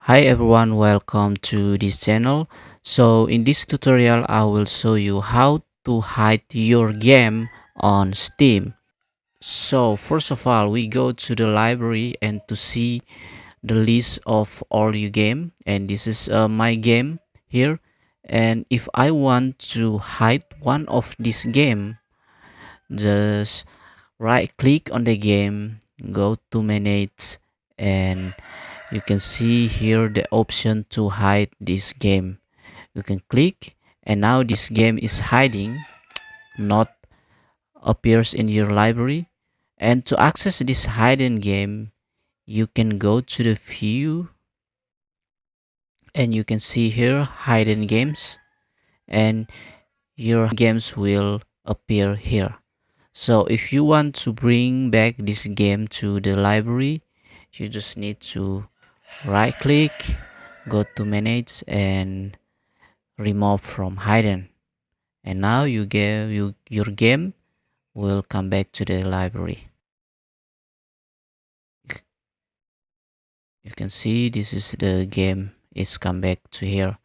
Hi everyone, welcome to this channel. So in this tutorial I will show you how to hide your game on Steam. So first of all, we go to the library and to see the list of all your game, and this is my game here. And if I want to hide one of this game, just right click on the game, go to manage, and you can see here the option to hide this game. You can click, and now this game is hiding, not appears in your library. And to access this hidden game, you can go to the view, and you can see here hidden games, and your games will appear here. So if you want to bring back this game to the library, you just need to right click, go to manage, and remove from hidden. And now your game will come back to the library. You can see this is the game, it's come back to here.